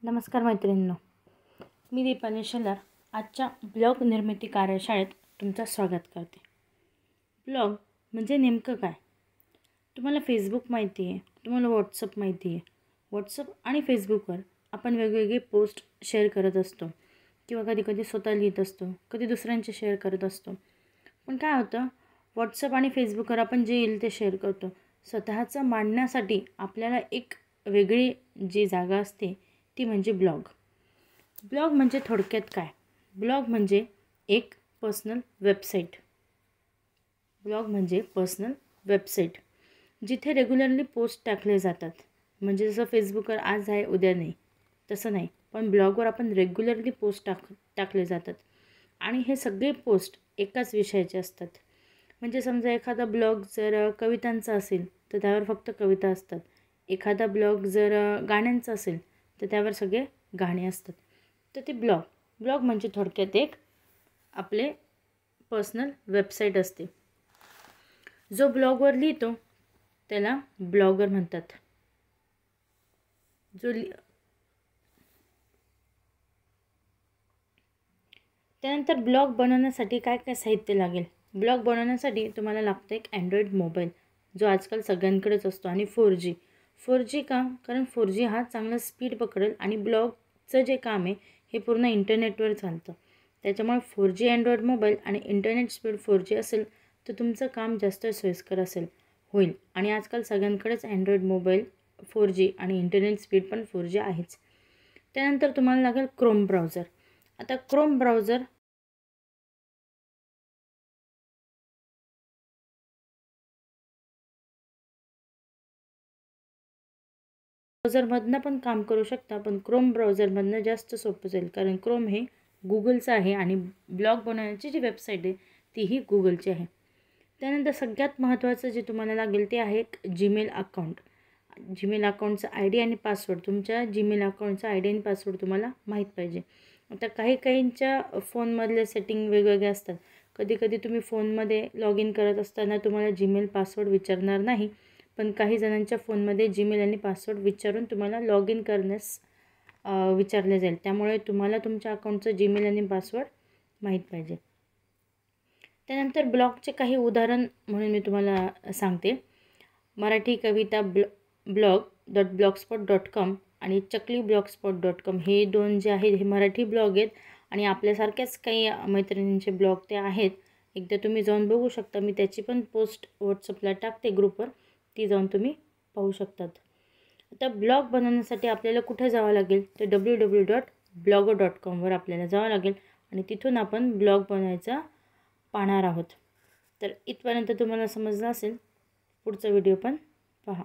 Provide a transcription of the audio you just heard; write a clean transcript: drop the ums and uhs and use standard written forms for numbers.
नमस्कार मैत्रिणींनो, मी दीपाली शेलार आजच्या ब्लॉग निर्मिती कार्यशाळेत तुमचं स्वागत करते. ब्लॉग म्हणजे नेमकं काय? तुम्हाला फेसबुक माहिती आहे, तुम्हाला व्हॉट्सअप माहिती आहे. व्हॉट्सअप आणि फेसबुकवर आपण वेगवेगळे पोस्ट शेअर करत असतो किंवा कधी स्वतः लिहित असतो, कधी दुसऱ्यांचे शेअर करत असतो. पण काय होतं, व्हॉट्सअप आणि फेसबुकवर आपण जे येईल ते शेअर करतो. स्वतःचं मांडण्यासाठी आपल्याला एक वेगळी जी जागा असते ती म्हणजे ब्लॉग. ब्लॉग म्हणजे थोडक्यात काय? ब्लॉग म्हणजे एक पर्सनल वेबसाईट. ब्लॉग म्हणजे पर्सनल वेबसाईट जिथे रेग्युलरली पोस्ट टाकले जातात. म्हणजे जसं फेसबुकवर आज आहे उद्या नाही तसं नाही, पण ब्लॉगवर आपण रेग्युलरली पोस्ट टाकले जातात. आणि हे सगळे पोस्ट एकाच विषयाचे असतात. म्हणजे समजा एखादा ब्लॉग जर कवितांचा असेल तर त्यावर फक्त कविता असतात. एखादा ब्लॉग जर गाण्यांचा असेल तर त्यावर सगळे गाणे असतात. तर ते ब्लॉग म्हणजे थोडक्यात एक आपले पर्सनल वेबसाईट असते. जो ब्लॉगवर लिहितो त्याला ब्लॉगर म्हणतात. त्यानंतर ब्लॉग बनवण्यासाठी काय काय साहित्य लागेल? ब्लॉग बनवण्यासाठी तुम्हाला लागतं एक अँड्रॉईड मोबाईल, जो आजकाल सगळ्यांकडेच असतो, आणि 4G का? कारण 4G हा चांगला स्पीड पकडेल आणि ब्लॉगचं जे काम आहे हे पूर्ण इंटरनेटवर चालतं. त्याच्यामुळे 4G अँड्रॉईड मोबाईल आणि इंटरनेट स्पीड 4G असेल तर तुमचं काम जास्त सोयीस्कर होईल. आणि आजकाल सगळ्यांकडेच अँड्रॉईड मोबाईल 4G आणि इंटरनेट स्पीड पण 4G आहेच. त्यानंतर तुम्हाला लागेल क्रोम ब्राउझर. आता क्रोम ब्राउझरमधनं पण काम करू शकता, पण क्रोम ब्राउझरमधनं जास्त सोपं जाईल, कारण क्रोम हे गुगलचं आहे आणि ब्लॉग बनवण्याची जी वेबसाईट आहे तीही गुगलची आहे. त्यानंतर सगळ्यात महत्त्वाचं जे तुम्हाला लागेल ते आहे एक जीमेल अकाउंट. जीमेल अकाउंटचा ID आणि पासवर्ड, तुमच्या जीमेल अकाउंटचा ID आणि पासवर्ड तुम्हाला माहीत पाहिजे. आता काहींच्या फोनमधले सेटिंग वेगवेगळे असतात. कधी तुम्ही फोनमध्ये लॉग इन करत असताना तुम्हाला जीमेल पासवर्ड विचारणार नाही, पण काही जणांच्या फोनमध्ये जीमेल आणि पासवर्ड विचारून तुम्हाला लॉग इन करण्यास विचारले जाईल. त्यामुळे तुम्हाला तुमच्या अकाउंटचं जीमेल आणि पासवर्ड माहीत पाहिजे. त्यानंतर ब्लॉगचे काही उदाहरण म्हणून मी तुम्हाला सांगते. मराठी कविता blog.blogspot.com आणि चकलीblogspot.com हे 2 जे आहेत हे मराठी ब्लॉग आहेत. आणि आपल्यासारख्याच काही मैत्रिणींचे ब्लॉग ते आहेत. एकदा तुम्ही जाऊन बघू शकता. मी त्याची पण पोस्ट व्हॉट्सअपला टाकते ग्रुपवर, ती जाऊन तुम्ही पाहू शकतात. आता ब्लॉग बनवण्यासाठी आपल्याला कुठे जावं लागेल तर www.blogger.com वर आपल्याला जावं लागेल आणि तिथून आपण ब्लॉग बनवायचा पाहणार आहोत. तर इथपर्यंत तुम्हाला समजलं असेल. पुढचा व्हिडिओ पण पहा.